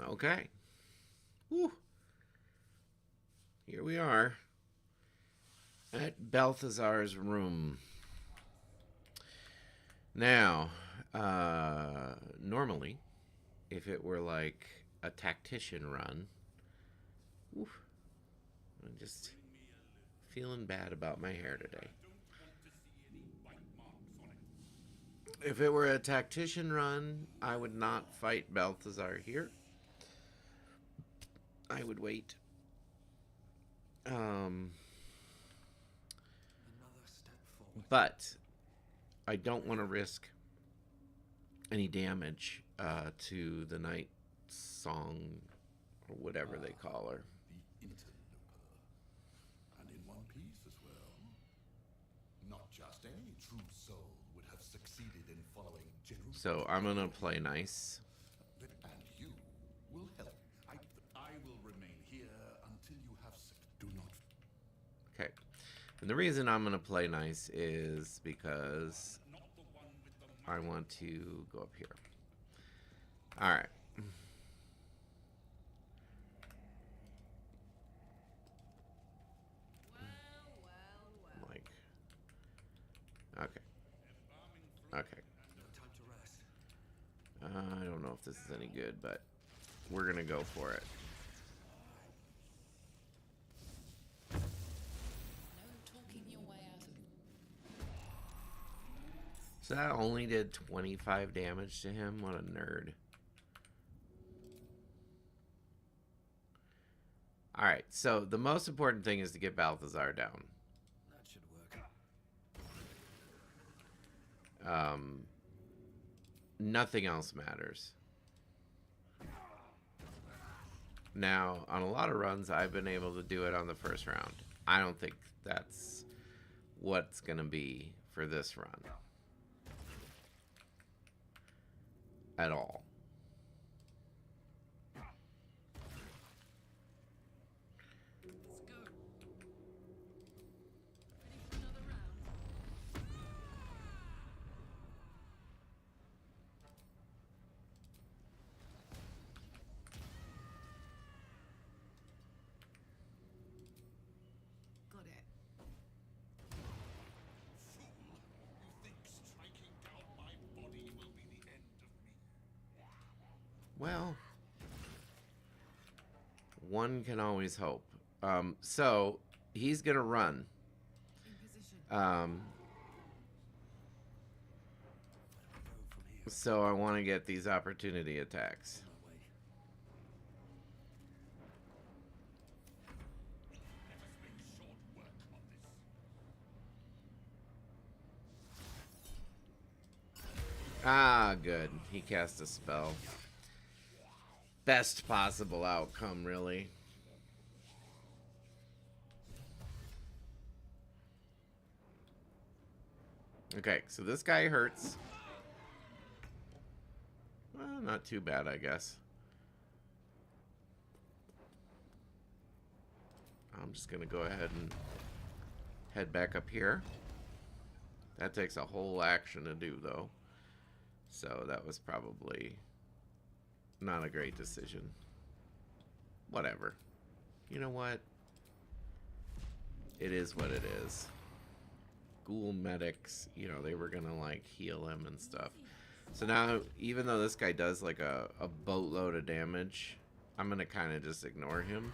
Okay. Whew. Here we are at Balthazar's room. Now, normally, if it were like a tactician run, whew, I'm just feeling bad about my hair today. If it were a tactician run, I would not fight Balthazar here. I would wait. But I don't want to risk any damage to the night song or whatever they call her. The interloper. And in one piece as well. Not just any true soul would have succeeded in following General. So I'm going to play nice. And you will help. I will remain here until you have do not. Okay. And the reason I'm going to play nice is because I want to go up here. All right. Like, okay. Okay. I don't know if this is any good, but we're going to go for it. So that only did 25 damage to him. What a nerd. Alright, so the most important thing is to get Balthazar down. That should work. Nothing else matters. Now, on a lot of runs, I've been able to do it on the first round. I don't think that's what's going to be for this run. At all. Well, one can always hope. So he's gonna run. So I want to get these opportunity attacks. Ah, good. He cast a spell. Best possible outcome, really. Okay, so this guy hurts. Well, not too bad, I guess. I'm just going to go ahead and head back up here. That takes a whole action to do, though. So that was probably not a great decision. Whatever. You know what? It is what it is. Ghoul medics, you know, they were gonna like heal him and stuff. So now, even though this guy does like a boatload of damage, I'm gonna kind of just ignore him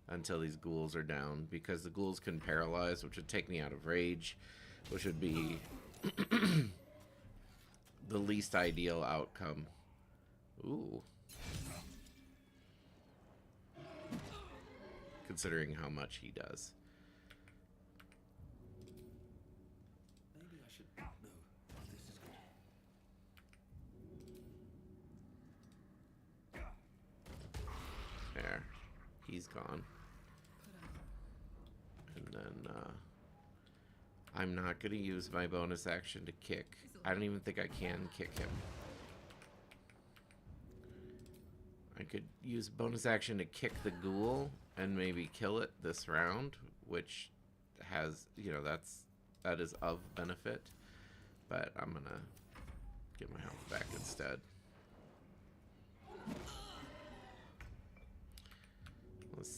until these ghouls are down, because the ghouls can paralyze, which would take me out of rage, which would be the least ideal outcome. Ooh. Considering how much he does. Maybe I should. No, this is good. There. He's gone. And then, I'm not going to use my bonus action to kick. I don't even think I can kick him. I could use bonus action to kick the ghoul and maybe kill it this round, which has, you know, that is of benefit. But I'm going to get my health back instead.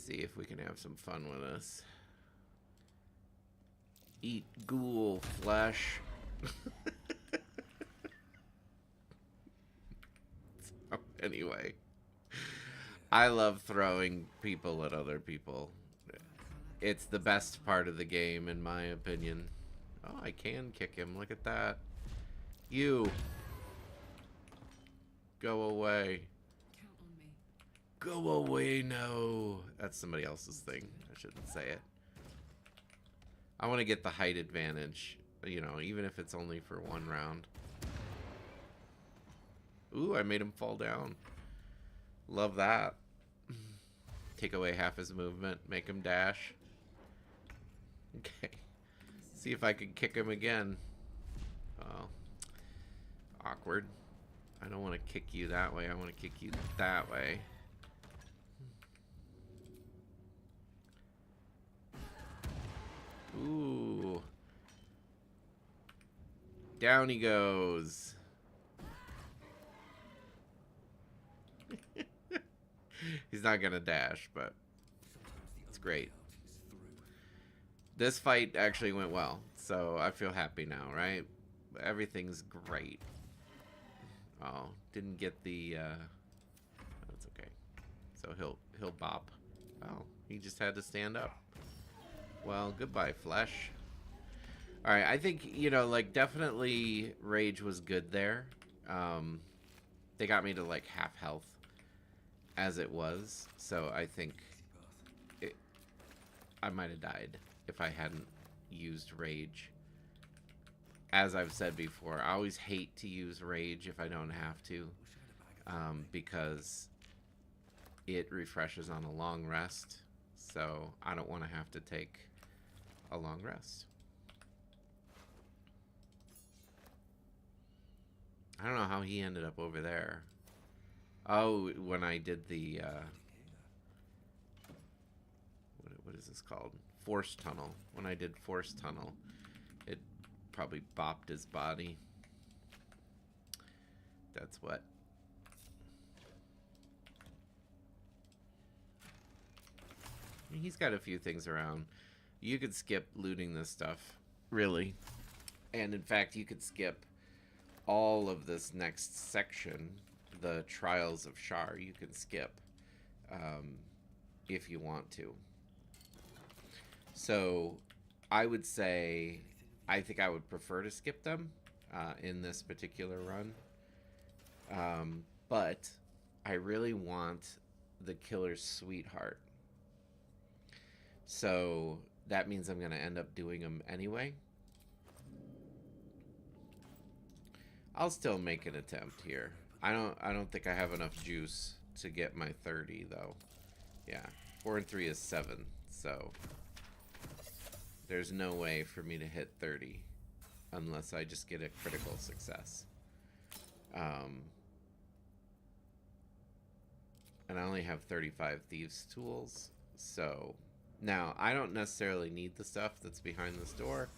see if we can have some fun with this. Eat ghoul flesh. So, anyway, I love throwing people at other people. It's the best part of the game, in my opinion. Oh, I can kick him. Look at that. You. Go away. Count on me. Go away, no. That's somebody else's thing. I shouldn't say it. I want to get the height advantage, you know, even if it's only for one round. Ooh, I made him fall down. Love that. Take away half his movement, make him dash. Okay. See if I can kick him again. Oh. Awkward. I don't want to kick you that way. I want to kick you that way. Ooh. Down he goes. He's not gonna dash, but it's great. This fight actually went well, so I feel happy now, right? Everything's great. Oh, didn't get the that's okay. So he'll bop. Oh, he just had to stand up. Well, goodbye, flesh. All right, I think, you know, like, definitely rage was good there. They got me to like half health as it was, so I think I might have died if I hadn't used rage. As I've said before, I always hate to use rage if I don't have to, because it refreshes on a long rest, so I don't want to have to take a long rest. I don't know how he ended up over there. Oh, when I did the what is this called? Force tunnel. When I did force tunnel, it probably bopped his body. That's what. He's got a few things around. You could skip looting this stuff, really. And in fact, you could skip all of this next section, the Trials of Shar. You can skip if you want to. So I would say, I think I would prefer to skip them in this particular run. But I really want the killer's sweetheart. So that means I'm going to end up doing them anyway. I'll still make an attempt here. I don't think I have enough juice to get my 30 though. Yeah, 4 and 3 is 7, so there's no way for me to hit 30 unless I just get a critical success. And I only have 35 thieves tools, so now I don't necessarily need the stuff that's behind this door.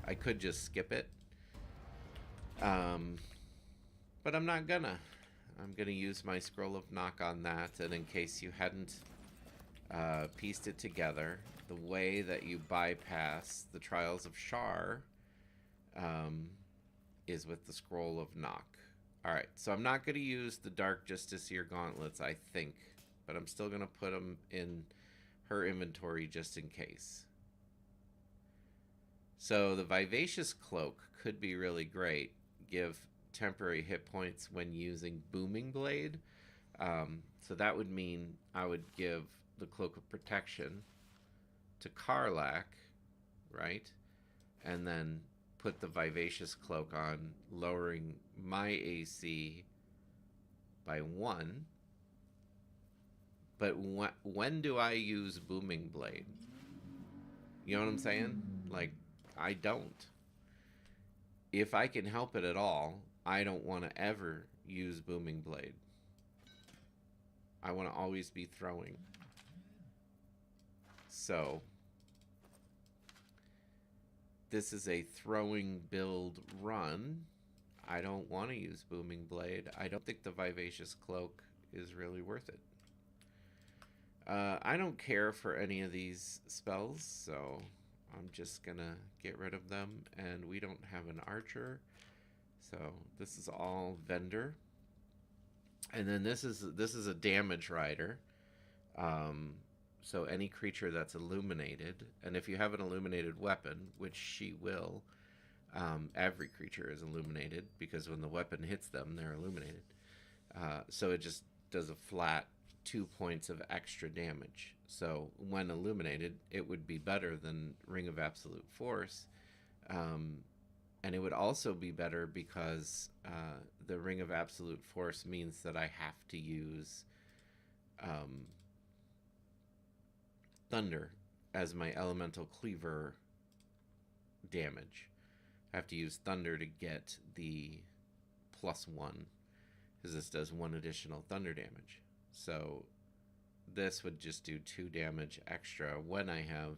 I could just skip it. But I'm not gonna. I'm gonna use my scroll of knock on that, and in case you hadn't pieced it together, the way that you bypass the Trials of Shar is with the scroll of knock. Alright, so I'm not gonna use the Dark Justiciar gauntlets, I think, but I'm still gonna put them in her inventory just in case. So the Vivacious Cloak could be really great. Give temporary hit points when using Booming Blade. So that would mean I would give the Cloak of Protection to Karlach, right? And then put the Vivacious Cloak on, lowering my AC by 1. But when do I use Booming Blade? You know what I'm saying? Like, I don't. If I can help it at all, I don't want to ever use Booming Blade. I want to always be throwing. So this is a throwing build run. I don't want to use Booming Blade. I don't think the Vivacious Cloak is really worth it. I don't care for any of these spells, so I'm just gonna get rid of them. And we don't have an archer, so this is all vendor. And then this is a damage rider. So any creature that's illuminated, and if you have an illuminated weapon, which she will, every creature is illuminated because when the weapon hits them, they're illuminated. So it just does a flat 2 points of extra damage. So when illuminated, it would be better than Ring of Absolute Force. And it would also be better because the Ring of Absolute Force means that I have to use Thunder as my Elemental Cleaver damage. I have to use Thunder to get the +1, because this does 1 additional Thunder damage. So this would just do 2 damage extra when I have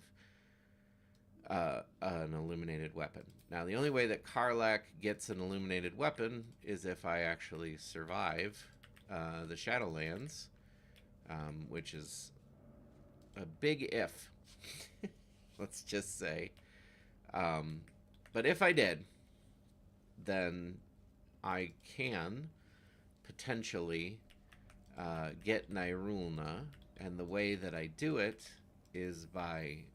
an illuminated weapon. Now, the only way that Karlach gets an illuminated weapon is if I actually survive the Shadowlands, which is a big if, let's just say. But if I did, then I can potentially get Nyrulna, and the way that I do it is by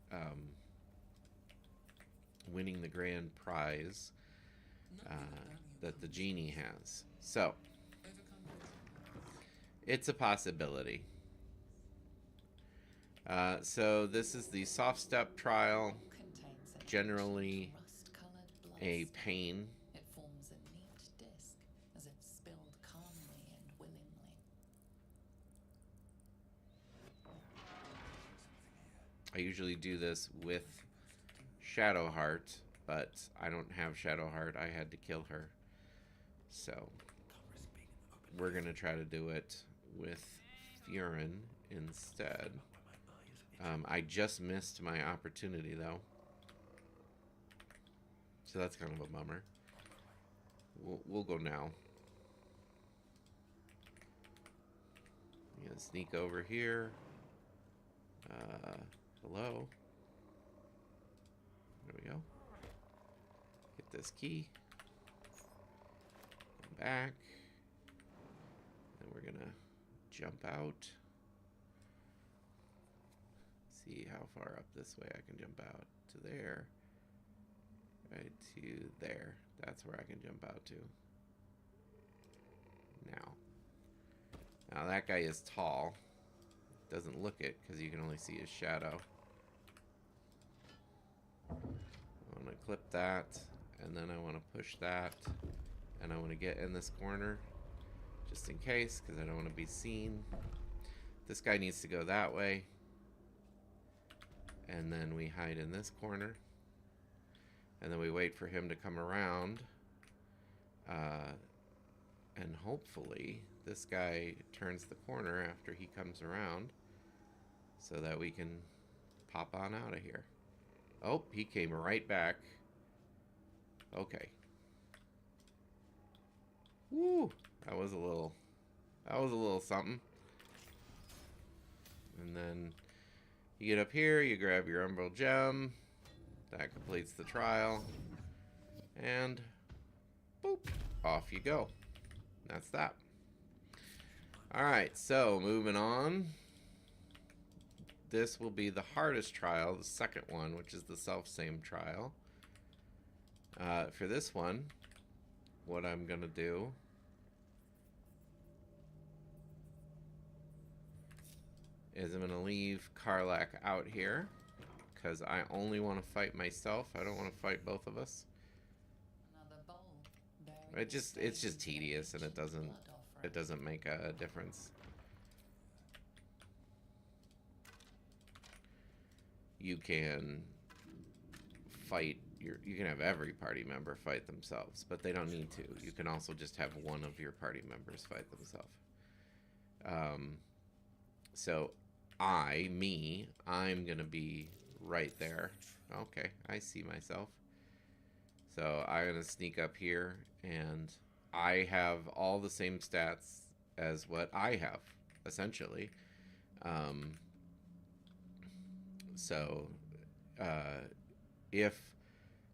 winning the grand prize that the genie has. So it's a possibility. So this is the soft step trial. Generally a pain. It forms a neat disc, as if spilled calmly and willingly. I usually do this with Shadowheart, but I don't have Shadowheart. I had to kill her. So we're going to try to do it with Furin instead. I just missed my opportunity, though. So that's kind of a bummer. We'll go now. I'm gonna sneak over here. Hello. There we go. Get this key. Come back. And we're gonna jump out. See how far up this way I can jump out. To there. Right to there. That's where I can jump out to. Now that guy is tall. Doesn't look it because you can only see his shadow. I want to clip that, and then I want to push that, and I want to get in this corner just in case, because I don't want to be seen. This guy needs to go that way, and then we hide in this corner. And then we wait for him to come around. And hopefully this guy turns the corner after he comes around so that we can pop on out of here. Oh, he came right back. Okay. Woo! That was a little something. And then you get up here, you grab your Umbral Gem. That completes the trial. And boop, off you go. That's that. Alright, so moving on. This will be the hardest trial, the second one, which is the self-same trial. For this one, what I'm going to do is I'm going to leave Karlach out here. Because I only want to fight myself. I don't want to fight both of us. It's just tedious, and it doesn't make a difference. You can fight you can have every party member fight themselves, but they don't need to. You can also just have one of your party members fight themselves. So I'm gonna be right there. Okay, I see myself. So I'm gonna sneak up here, and I have all the same stats as what I have, essentially. So if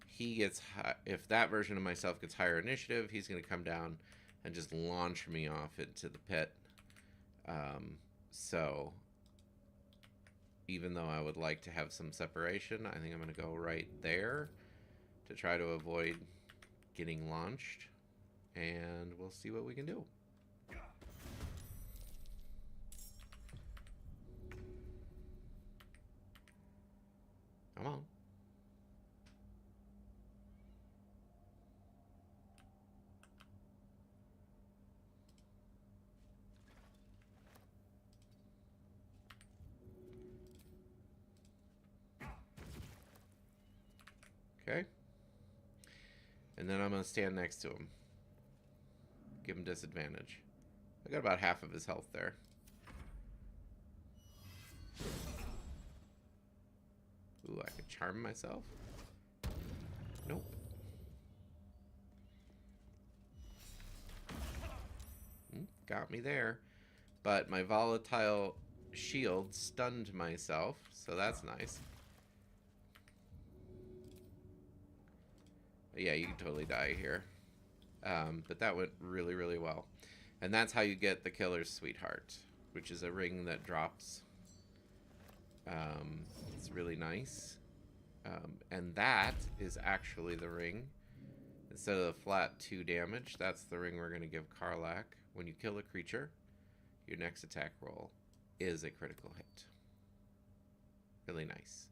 he gets if that version of myself gets higher initiative, he's going to come down and just launch me off into the pit. So even though I would like to have some separation, I think I'm going to go right there to try to avoid getting launched, and we'll see what we can do. Come on. Okay. And then I'm going to stand next to him. Give him disadvantage. I got about half of his health there. Ooh, I could charm myself. Nope. Got me there. But my volatile shield stunned myself, so that's nice. Yeah, you can totally die here. But that went really, really well. And that's how you get the Killer's Sweetheart, which is a ring that drops. It's really nice. And that is actually the ring. Instead of the flat 2 damage, that's the ring we're going to give Karlach. When you kill a creature, your next attack roll is a critical hit. Really nice.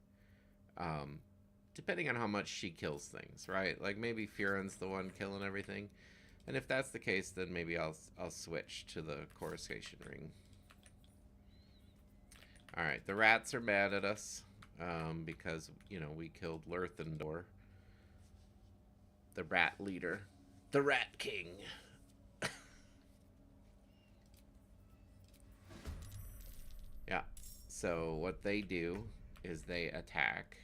Depending on how much she kills things, right? Like maybe Furin's the one killing everything. And if that's the case, then maybe I'll switch to the Coruscation ring. Alright, the rats are mad at us. Because, you know, we killed Lurthendor. The rat leader. The Rat King. Yeah. So what they do is they attack.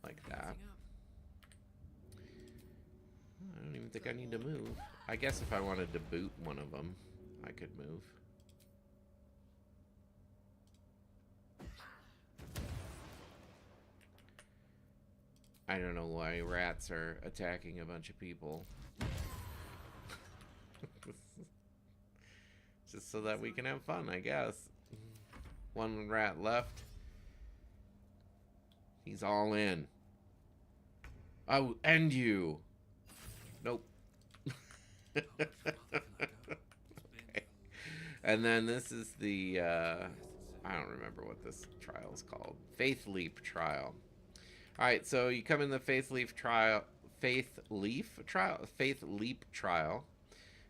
Like that. I don't even think I need to move. I guess if I wanted to boot one of them, I could move. I don't know why rats are attacking a bunch of people. Just so that we can have fun, I guess. One rat left. He's all in. I will end you. Nope. Okay. And then this is the, I don't remember what this trial is called. Faith Leap trial. Alright, so you come in the Faith Leap trial.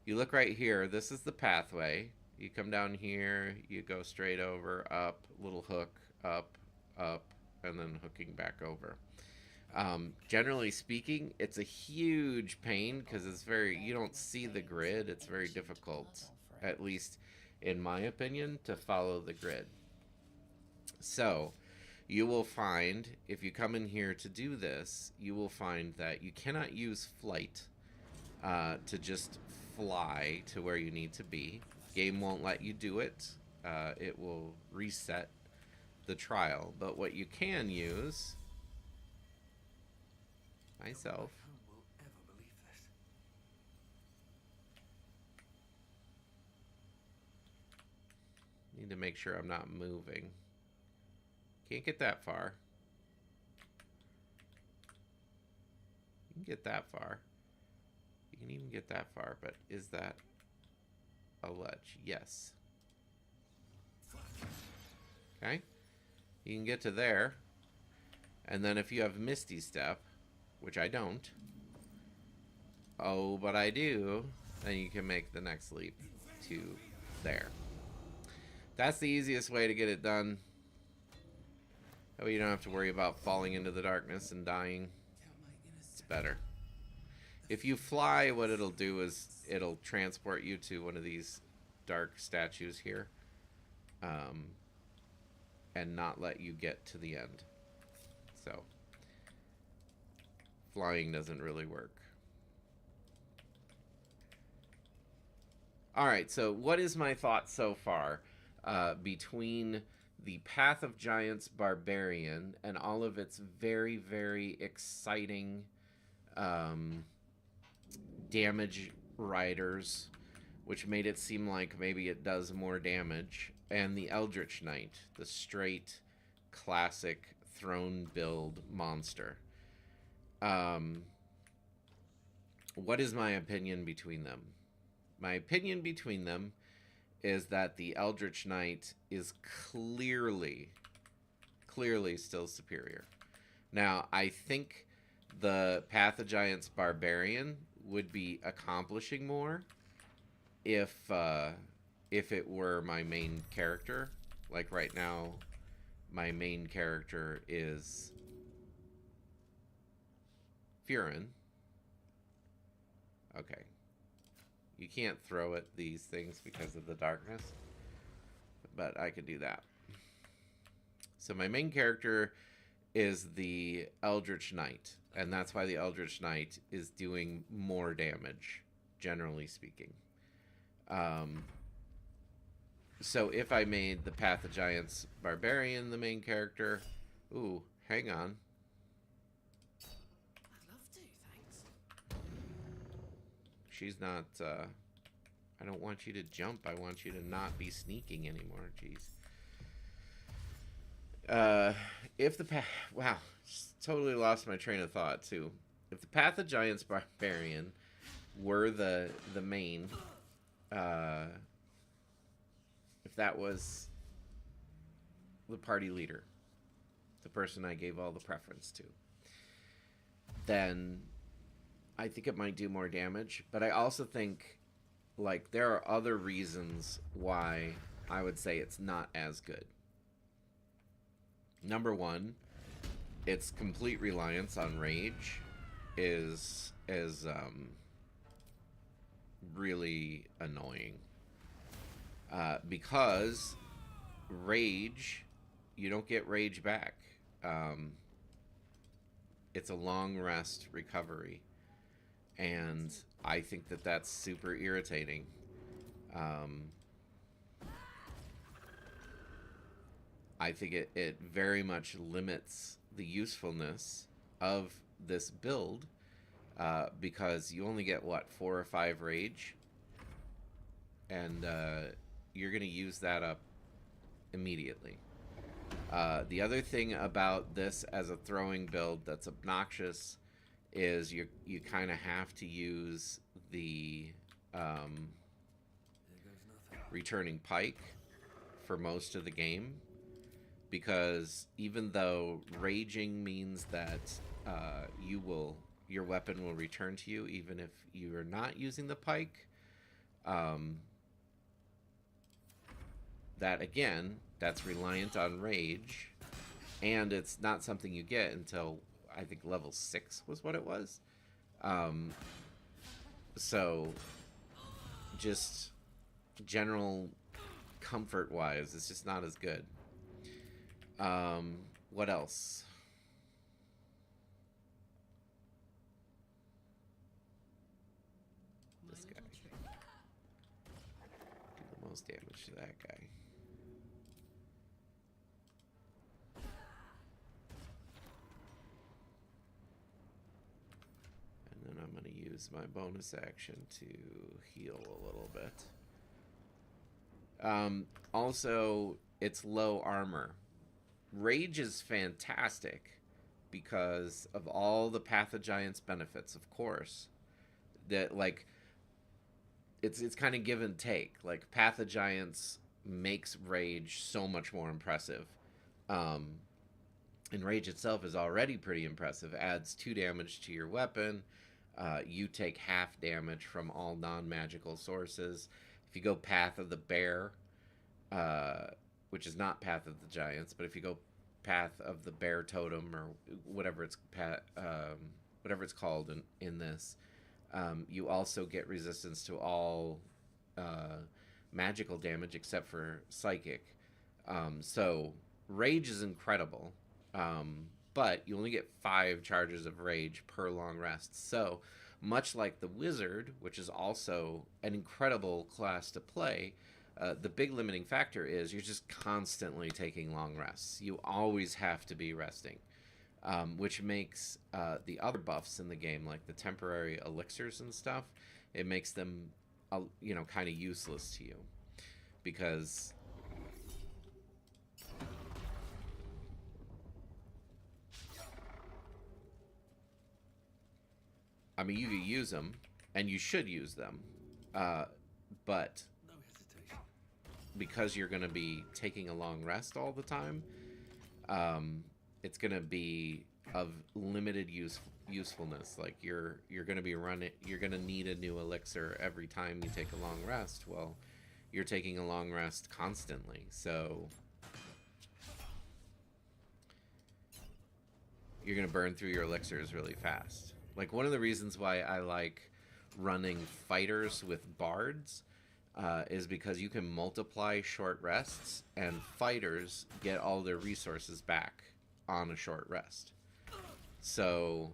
You look right here. This is the pathway. You come down here. You go straight over, up, little hook, up, and then hooking back over. Generally speaking, it's a huge pain because it's very, you don't see the grid. It's very difficult, at least in my opinion, to follow the grid. So you will find, if you come in here to do this, you will find that you cannot use flight to just fly to where you need to be. Game won't let you do it. It will reset the trial. But what you can use... myself. Need to make sure I'm not moving. Can't get that far. You can get that far. You can even get that far, but is that a ledge? Yes. Okay. You can get to there. And then if you have Misty Step, which I don't. Oh, but I do. Then you can make the next leap to there. That's the easiest way to get it done. That way you don't have to worry about falling into the darkness and dying. It's better. If you fly, what it'll do is it'll transport you to one of these dark statues here. And not let you get to the end. So... flying doesn't really work. All right, so what is my thought so far between the Path of Giants Barbarian and all of its very, very exciting um, damage riders, which made it seem like maybe it does more damage, and the Eldritch Knight, the straight classic throne build monster. Um, what is my opinion between them? My opinion between them is that the Eldritch Knight is clearly still superior. Now, I think the Path of Giants Barbarian would be accomplishing more if it were my main character. Like right now, my main character is Furin. Okay. You can't throw at these things because of the darkness, but I could do that. So my main character is the Eldritch Knight, and that's why the Eldritch Knight is doing more damage, generally speaking. So if I made the Path of Giants Barbarian the main character... Ooh, hang on. I'd love to, thanks. She's not, I don't want you to jump. I want you to not be sneaking anymore. Jeez. If the path... Wow. Just totally lost my train of thought, too. If the Path of Giants Barbarian were the main... if that was the party leader, the person I gave all the preference to, then I think it might do more damage. But I also think, like, there are other reasons why I would say it's not as good. Number one, its complete reliance on rage is really annoying. Because rage, you don't get rage back. It's a long rest recovery. And I think that that's super irritating. I think it very much limits the usefulness of this build because you only get, what, 4 or 5 rage? And you're going to use that up immediately. The other thing about this as a throwing build that's obnoxious is you kind of have to use the returning pike for most of the game, because even though raging means that your weapon will return to you even if you are not using the pike, that again, that's reliant on rage, and it's not something you get until I think level 6 was what it was. So just general comfort wise, it's just not as good. What else? This guy. Do the most damage to that guy. And then I'm going to use my bonus action to heal a little bit. Also, it's low armor. Rage is fantastic because of all the Path of Giants benefits, of course. That, like, it's kind of give and take. Like, Path of Giants makes Rage so much more impressive. And Rage itself is already pretty impressive. Adds 2 damage to your weapon. You take half damage from all non-magical sources. If you go Path of the Bear, which is not Path of the Giants, but if you go Path of the Bear Totem or whatever it's called in this, you also get resistance to all magical damage except for psychic. So rage is but you only get 5 charges of rage per long rest. So much like the wizard, which is also an incredible class to play. The big limiting factor is you're just constantly taking long rests. You always have to be resting, which makes the other buffs in the game, like the temporary elixirs and stuff, it makes them, you know, kind of useless to you. Because I mean, you could use them, and you should use them, but No hesitation. because you're going to be taking a long rest all the time, it's going to be of limited usefulness. Like you're going to be you're going to need a new elixir every time you take a long rest. Well, you're taking a long rest constantly, so you're going to burn through your elixirs really fast. Like, one of the reasons why I like running fighters with bards is because you can multiply short rests, and fighters get all their resources back on a short rest. So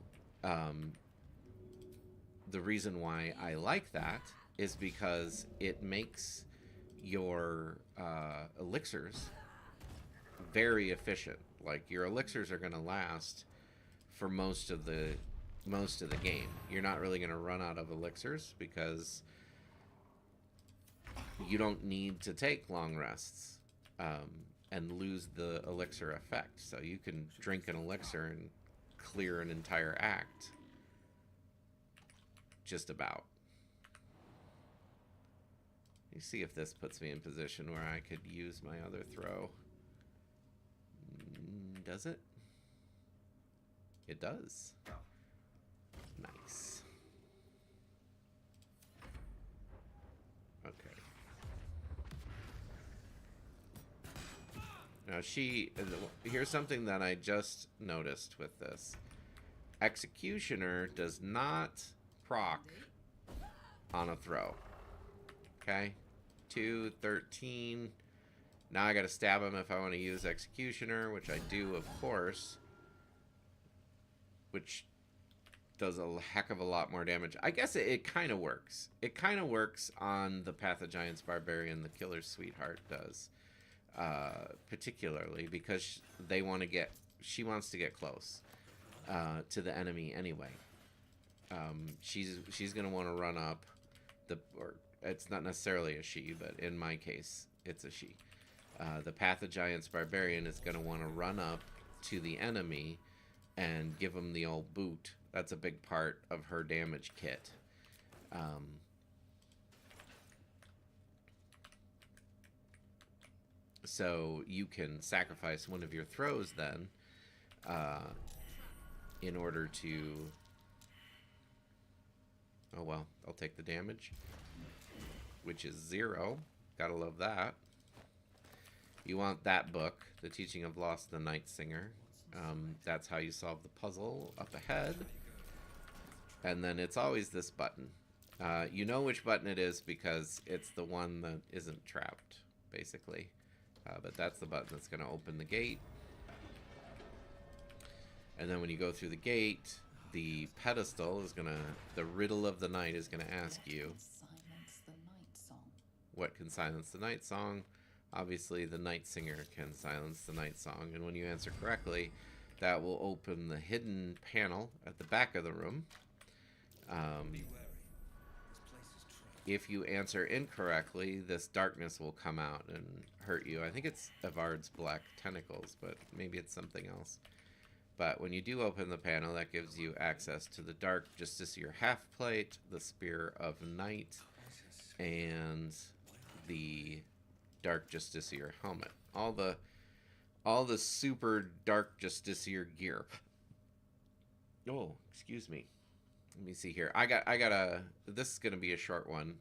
the reason why I like that is because it makes your elixirs very efficient. Like, your elixirs are going to last for most of the game. You're not really going to run out of elixirs because you don't need to take long rests and lose the elixir effect. So you can drink an elixir and clear an entire act. Just about. Let me see if this puts me in position where I could use my other throw. Does it? It does. Nice. Okay. Now here's something that I just noticed with this. Executioner does not proc on a throw. Okay? 2, 13. Now I gotta stab him if I want to use Executioner, which I do, of course. Which does a heck of a lot more damage. I guess it kind of works. It kind of works on the Pathogiant's Barbarian, the Killer's Sweetheart does. Particularly because she wants to get close to the enemy anyway. She's going to want to run up or it's not necessarily a she, but in my case, it's a she. The Pathogiant's Barbarian is going to want to run up to the enemy and give him the old boot. That's a big part of her damage kit. So you can sacrifice one of your throws then in order to... Oh well, I'll take the damage, which is 0. Gotta love that. You want that book, The Teaching of Lost the Night Singer. That's how you solve the puzzle up ahead. And then it's always this button. You know which button it is because it's the one that isn't trapped, basically. But that's the button that's going to open the gate. And then when you go through the gate, the pedestal is going to... The riddle of the night is going to ask you... Silence the night song. What can silence the night song? Obviously, the Night Singer can silence the night song. And when you answer correctly, that will open the hidden panel at the back of the room. If you answer incorrectly, this darkness will come out and hurt you. I think it's Avard's Black Tentacles, but maybe it's something else. But when you do open the panel, that gives you access to the Dark Justiciar Half-Plate, the Spear of Night, and the Dark Justiciar Helmet. All the super Dark Justiciar gear. Oh, excuse me. Let me see here. I got this is going to be a short one.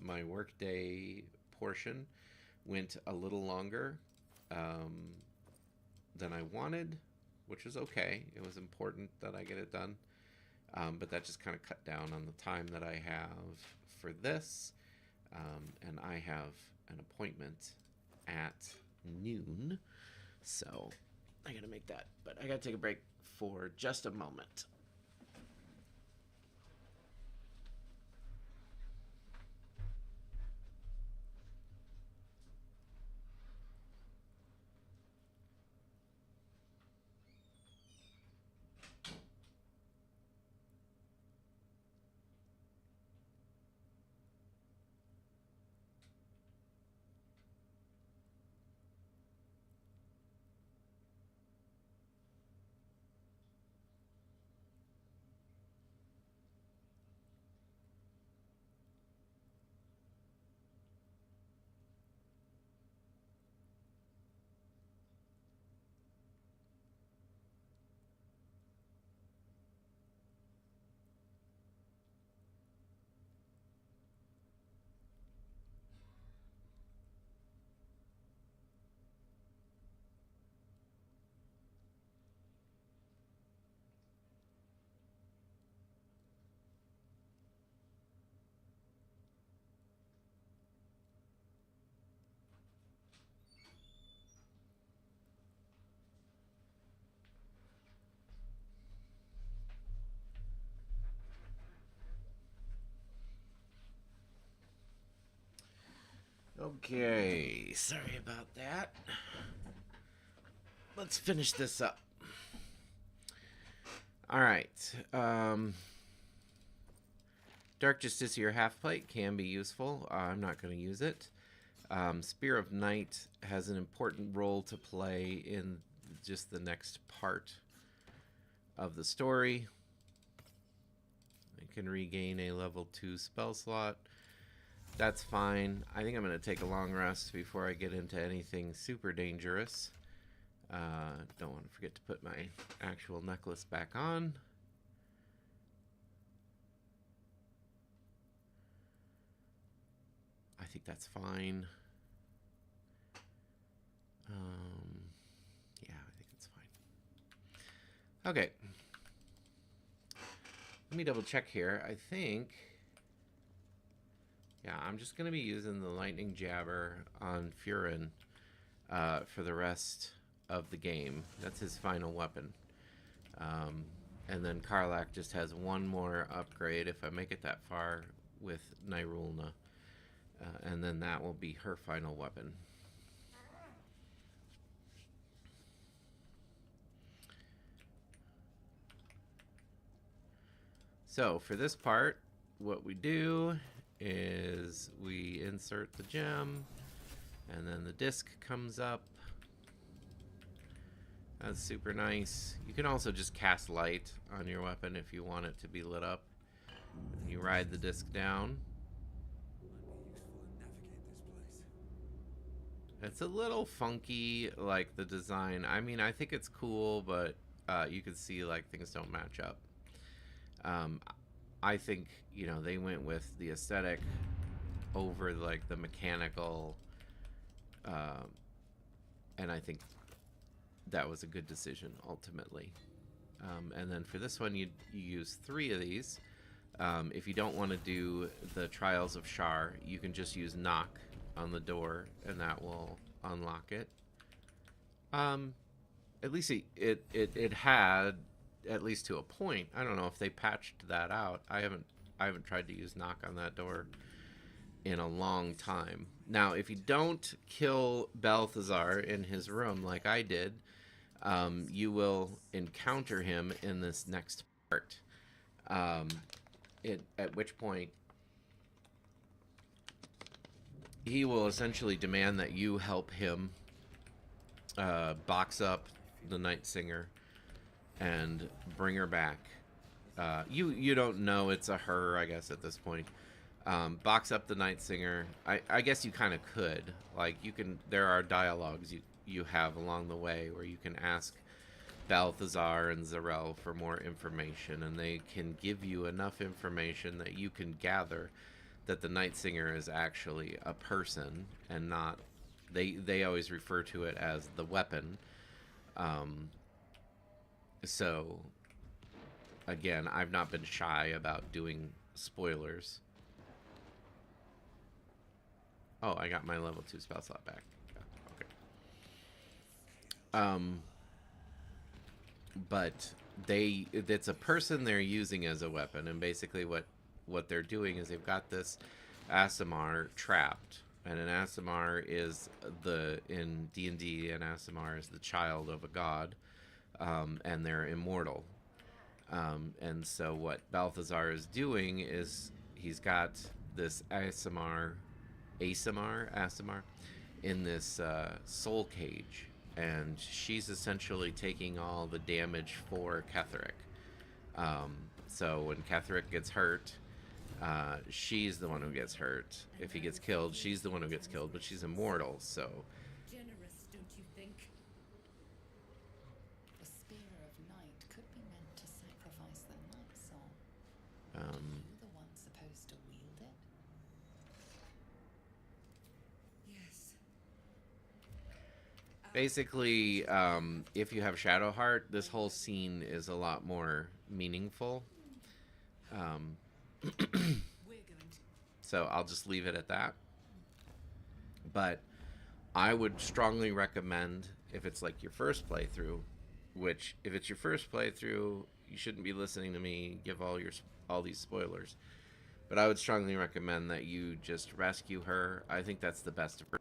My workday portion went a little longer than I wanted, which was okay. It was important that I get it done. But that just kind of cut down on the time that I have for this. And I have an appointment at noon. So I got to make that. But I got to take a break for just a moment. Okay, sorry about that. Let's finish this up. All right. Dark Justiciar half plate can be useful. I'm not going to use it. Spear of Night has an important role to play in just the next part of the story. I can regain a level 2 spell slot. That's fine. I think I'm going to take a long rest before I get into anything super dangerous. Don't want to forget to put my actual necklace back on. I think that's fine. Yeah, I think it's fine. Okay. Let me double check here. I think... Yeah, I'm just going to be using the Lightning Jabber on Furin for the rest of the game. That's his final weapon. And then Karlach just has one more upgrade if I make it that far with Nyrulna. And then that will be her final weapon. So for this part, what we do is we insert the gem, and then the disc comes up. That's super nice. You can also just cast light on your weapon if you want it to be lit up. You ride the disc down. It's a little funky, like the design. I mean, I think it's cool, but you can see like things don't match up. I think, you know, they went with the aesthetic over like the mechanical, and I think that was a good decision ultimately. And then for this one, you use 3 of these. If you don't want to do the Trials of Shar, you can just use knock on the door, and that will unlock it. At least it had, at least to a point. I don't know if they patched that out. I haven't tried to use knock on that door in a long time. Now, if you don't kill Balthazar in his room like I did, you will encounter him in this next part. At which point he will essentially demand that you help him box up the Night Singer and bring her back. You don't know it's a her, I guess, at this point. Box up the Night Singer. I guess you kind of could. Like, you can. There are dialogues you have along the way where you can ask Balthazar and Zarel for more information, and they can give you enough information that you can gather that the Night Singer is actually a person and not. They always refer to it as the weapon. So, again, I've not been shy about doing spoilers. Oh, I got my level 2 spell slot back. Okay. But it's a person they're using as a weapon, and basically what they're doing is they've got this Aasimar trapped, and an Aasimar is in D&D, an Aasimar is the child of a god. And they're immortal. And so what Balthazar is doing is he's got this Aasimar in this soul cage, and she's essentially taking all the damage for Ketheric. So when Ketheric gets hurt, she's the one who gets hurt. If he gets killed, she's the one who gets killed, but she's immortal, so... Generous, don't you think? The Spear of Night could be meant to sacrifice the Night Soul. Are you the one supposed to wield it? Yes. Basically, if you have Shadowheart, this whole scene is a lot more meaningful. We're going to... So I'll just leave it at that. But I would strongly recommend, if it's like your first playthrough, which if it's your first playthrough, you shouldn't be listening to me give all these spoilers. But I would strongly recommend that you just rescue her. I think that's the best of her.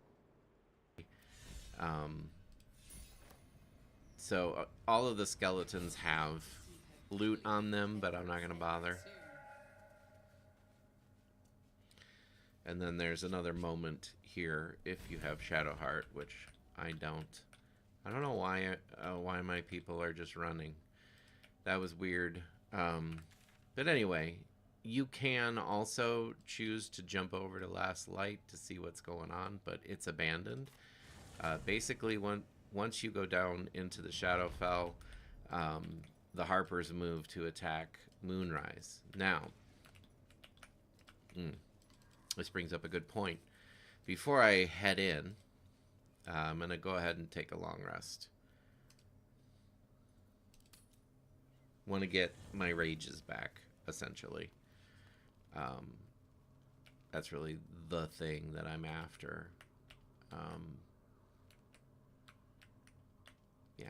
So all of the skeletons have loot on them, but I'm not going to bother. And then there's another moment here if you have Shadowheart, which I don't. I don't know why my people are just running. That was weird. But anyway, you can also choose to jump over to Last Light to see what's going on, but it's abandoned. Basically, once you go down into the Shadowfell, the Harpers move to attack Moonrise. Now, this brings up a good point. Before I head in, I'm going to go ahead and take a long rest. Want to get my rages back, essentially. That's really the thing that I'm after. Yeah.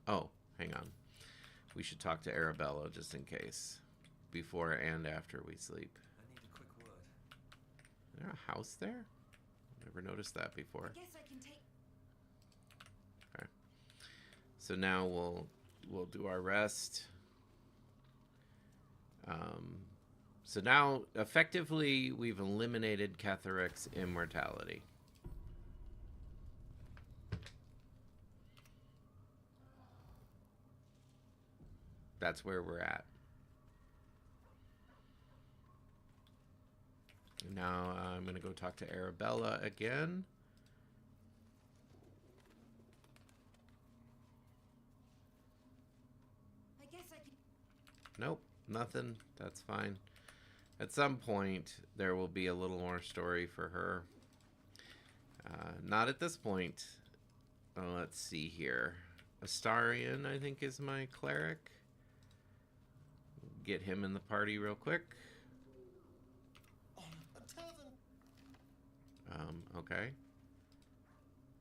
Oh, hang on. We should talk to Arabella just in case. Before and after we sleep. I need a quick word. Is there a house there? Never noticed that before. I guess I can take. Okay. So now we'll do our rest. So now, effectively, we've eliminated Catharic's immortality. That's where we're at. Now I'm going to go talk to Arabella again. I guess I can. Nope, nothing. That's fine. At some point, there will be a little more story for her. Not at this point. Oh, let's see here. Astarion, I think, is my cleric. Get him in the party real quick. On a tavern. Okay.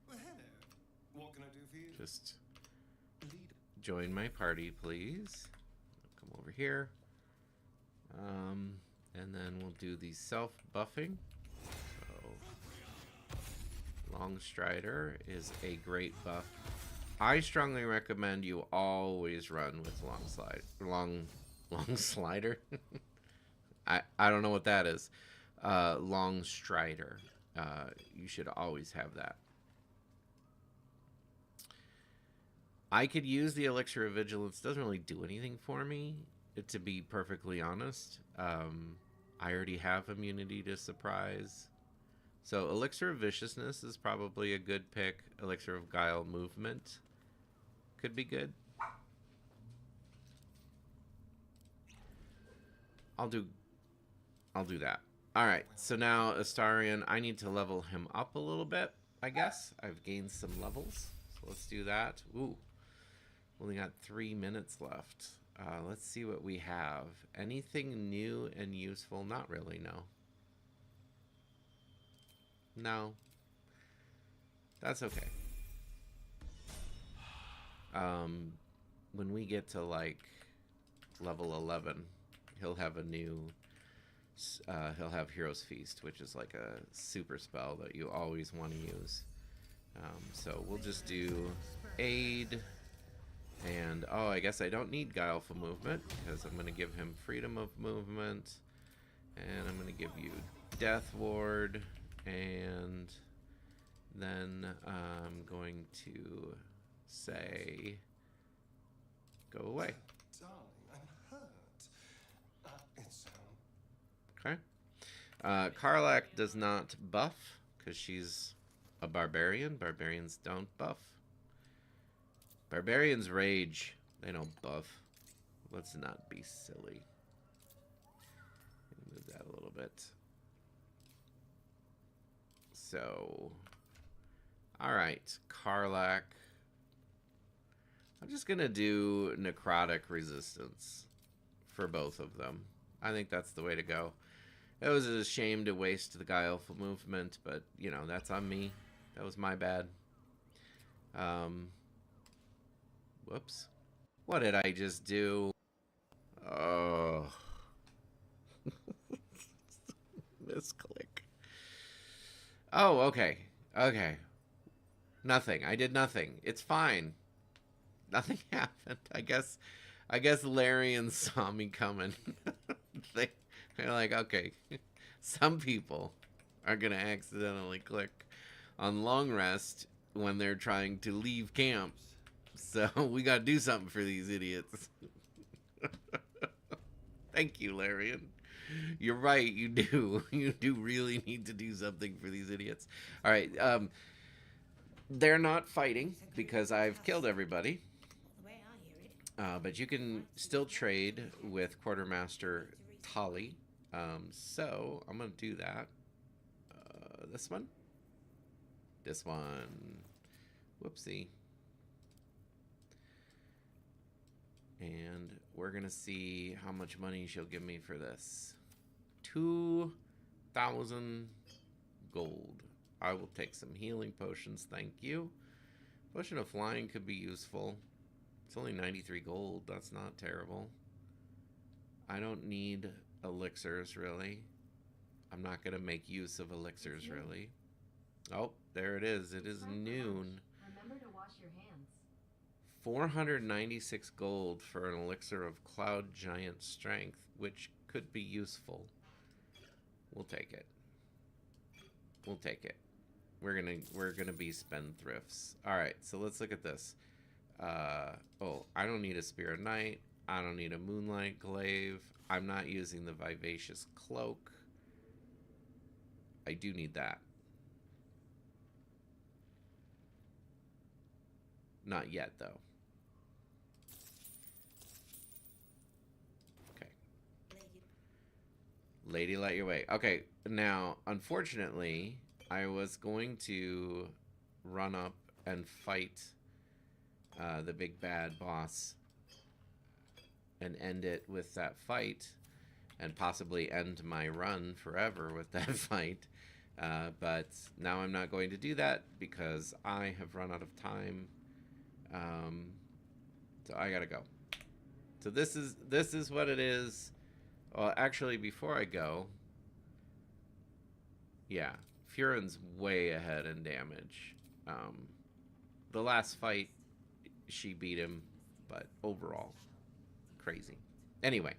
Well, hello. What can I do for you? Just join my party, please. Come over here. And then we'll do the self-buffing. So, Long Strider is a great buff. I strongly recommend you always run with Long Slider. I don't know what that is. Long Strider. You should always have that. I could use the Elixir of Vigilance. Doesn't really do anything for me, to be perfectly honest. I already have immunity to surprise. So Elixir of Viciousness is probably a good pick. Elixir of Guile Movement could be good. I'll do that. Alright, so now Astarion, I need to level him up a little bit, I guess. I've gained some levels. So let's do that. Ooh. Only got 3 minutes left. Let's see what we have. Anything new and useful? Not really, no. No. That's okay. When we get to, like, level 11, he'll have a new... he'll have Hero's Feast, which is like a super spell that you always want to use. So we'll just do Aid... And, oh, I guess I don't need Guileful Movement, because I'm going to give him Freedom of Movement. And I'm going to give you Death Ward. And then I'm going to say, go away. Darling, I'm hurt. Okay. Karlach does not buff, because she's a barbarian. Barbarians don't buff. Barbarians rage. They don't buff. Let's not be silly. Move that a little bit. So, alright, Karlach. I'm just going to do Necrotic Resistance for both of them. I think that's the way to go. It was a shame to waste the Guileful Movement, but, you know, that's on me. That was my bad. Whoops. What did I just do? Oh. Just click. Oh, okay. Okay. Nothing. I did nothing. It's fine. Nothing happened. I guess Larian saw me coming. They're like, okay, some people are gonna accidentally click on long rest when they're trying to leave camp. So we gotta do something for these idiots. Thank you, Larian. You're right, you do. You do really need to do something for these idiots. Alright, they're not fighting because I've killed everybody. But you can still trade with Quartermaster Tali. So I'm going to do that. This one. This one. Whoopsie. And we're going to see how much money she'll give me for this. 2,000 gold. I will take some healing potions, thank you. Potion of flying could be useful. It's only 93 gold. That's not terrible. I don't need elixirs, really. I'm not going to make use of elixirs, really. Oh, there it is. It is noon. Remember to wash your hands. 496 gold for an elixir of Cloud Giant Strength, which could be useful. We'll take it. We'll take it. We're gonna be spendthrifts. All right, so let's look at this. Oh, I don't need a Spear of Night. I don't need a Moonlight Glaive. I'm not using the Vivacious Cloak. I do need that. Not yet, though. Okay. Lady, let your way. Okay, now, unfortunately, I was going to run up and fight the big bad boss and end it with that fight and possibly end my run forever with that fight. But now I'm not going to do that because I have run out of time. So I gotta go. So this is what it is. Well, actually, before I go, yeah, Furin's way ahead in damage. The last fight, she beat him, but overall, crazy. Anyway,